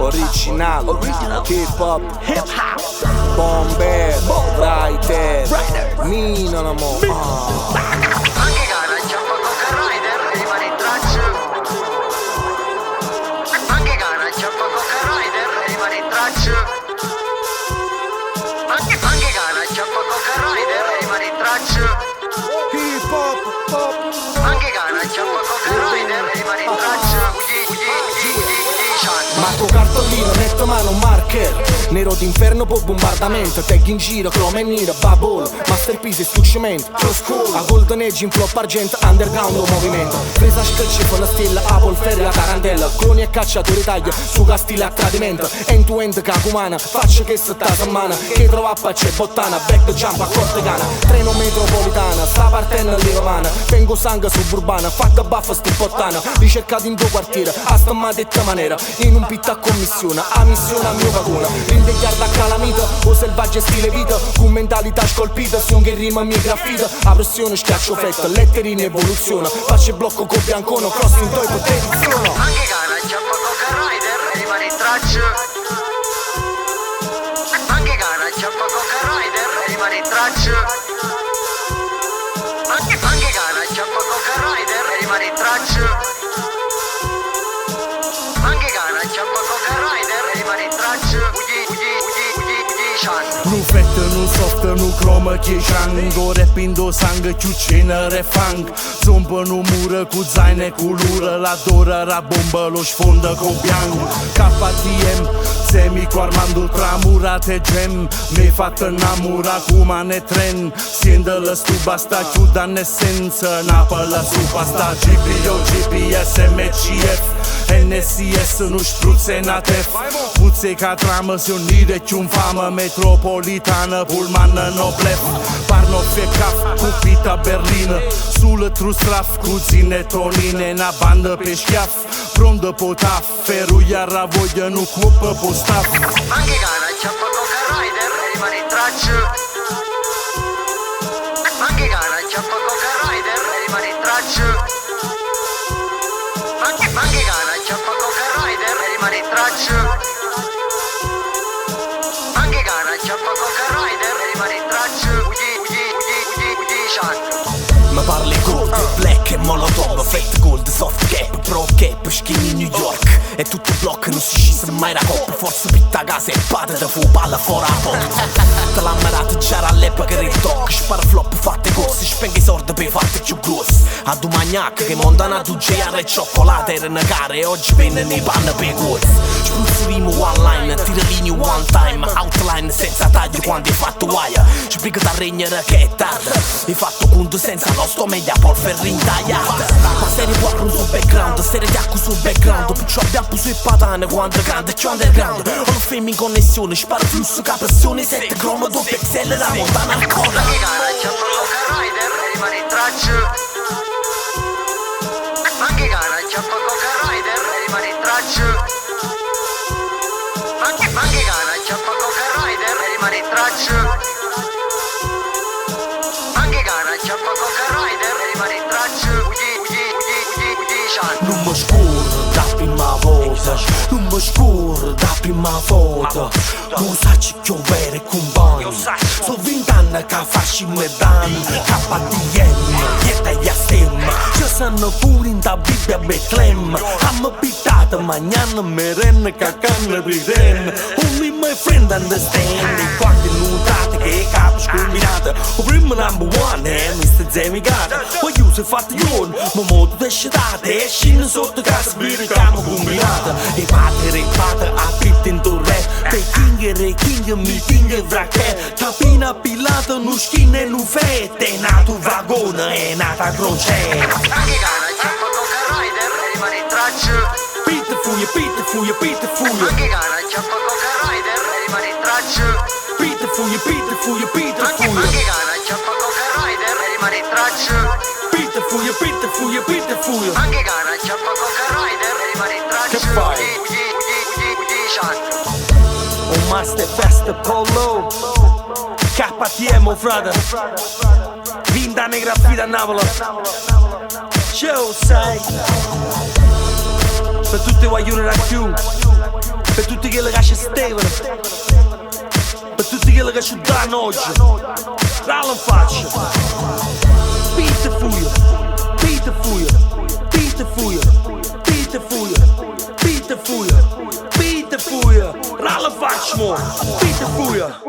original, hip hop, bomber, writer, Nino namo. Anche gara, Giappa Coca Rider, rimane in traccia. Anche gara, Giappa Coca Rider, rimane in traccia. Anche gara, Giappa Coca Rider, rimane in traccia. Hip hop, pop. Anche gara, Giappa Coca Rider, rimane in traccia. Marco cartolino, netto mano marker. Nero d'inferno po' bombardamento. Tag in giro, chrome e nero, bubble. Masterpiece e stucimento. A golden age in flop argento. Underground o movimento. Presa screcce con la stella, Apple, ferri, la tarantella. Cloni e cacciatori taglia, su castile a tradimento. End to end cacumana, faccia che sta settimana. Che trova a c'è bottana, back jump a cortegana. Treno metropolitana, sta partendo lì romana. Vengo sangue suburbana, fatta baffa sti bottana. Ricercati in due quartiere, a sta madetta maniera. In un pit a commissione, a missione a mio vagone. Rindegliar da calamita, o selvaggio stile vita. Con mentalità scolpita, son che rima mi graffita. A pressione schiaccio fetta, lettere in evoluzione. Faccio il blocco con biancono, cross in toy protezione. Anche gara, Giappa Coca Rider, rimane in traccia. Anche gara, Giappa Coca Rider, rimane in traccia. Anche gara, Giappa Coca Rider, rimane in traccia. Anche gara, Giappa Coca Rider, rimane in traccia. Nu fett, nu soft, nu cromă chejango. Repindo sangă, ciucenere fang. Zombă nu mură, cu zaine cu lură. La doră, la bombă, lo sfondă cu biang. KTM, semi cu Armando tramurate gem. Mi-ai fatta innamora cum ne tren. Siendo la stuba sta chiuda nessenza. Napă la supa sta GPO, GPS, MCF. NCS, nu șpruțe natef. Puțe ca tramă, si unire ciun famă. Metropolitană, pullman no blef. Parno fie caf, cu pita berlină. Sulă trustraf, cu ține tonine. Na bandă pe șchiaf, prondă potaf. Ferul iar la voie, nu cupă postaf. Anche gara, Giappa Coca Rider, rimane in traccia. Anche gara, Giappa Coca Rider, rimane in traccia. Anche gara, Giappa Coca Rider, rimane in traccia. Anche gara, Giappa Coca Rider, rimane in traccia. Ma parli gold, black e molotov. Fate gold, soft cap, pro cap, skinny New York. E tutto il blocco non si scisse mai da coppa. Forza pitta casa e pate da fu palla fuori a porta. Te l'ha marato già all'epoca del talk. Spara flop fatte corse, spenga i soldi per fatte più grosse. A du magnac che montano a tu GR e cioccolata era una cara. E oggi venne nei panna per corse. Spruzzo rimo one line, tira linee one time. Outline senza taglio quando hai fatto wire. Sbriga da regnere che è tardi. Hai fatto conto senza lo sto meglio a polvere intagliata. Ma serie quattro sul background, serie di acqua sul background. Perciò abbiamo sui patane quando è grande, c'è underground. Ho lo fame in connessione, spara flusso che pressione. 7 cromo, 2 pixel, la montana ancora. Anche gara, Giappa Coca Rider, rimane in traccia. Anche gara, Giappa Coca Rider, rimane in traccia. Anche gara, Giappa Coca Rider, rimane in traccia. Anche gara, Giappa Coca Rider, rimane in traccia. Non mi scuro da prima volta, non mi scuro da prima volta. Tu sai che ho vero compagno. So 20 anni che faccio me danno. KTM, dieta e stemma. Ci sono pure in da Bibbia Betlem. Hanno pittato magnana merenne caccanne rirenne. Only my friend understand. E quante nutate che capo scombinate. O prima number one è Mr. Zemigata. Poi io se fatto io, ma modo da scetate. E scende sotto casa per camo combinata. E pate, a pitta in torre. Te king e king, meeting e vracche. Tapina pilata, nu skin e nu fette. È nato vagone, è nata crociera. Anche gara, Giappa Coca Rider, rimane in traccia. Pite fuie. Anche gara, Giappa Coca Rider, rimane in traccia. Pite fuie. Anche gara, Giappa Coca Rider, rimane in traccia. Pite fuie. Anche gara, Giappa Coca Rider, rimane in traccia. Che fai? Un master fest polo. KTM, frate. Vinta negra a Napoli. Ciao, sai. Per tutti i guaglioni da Q. per tutti quelli che ci stevano, per tutti quelli che ci danno oggi. Ralla in faccia. Pite fuia, pite fuia, pite fuia, pite fuia, pite fuia, pite fuia. Ralla in faccia, mo. Pite fuia.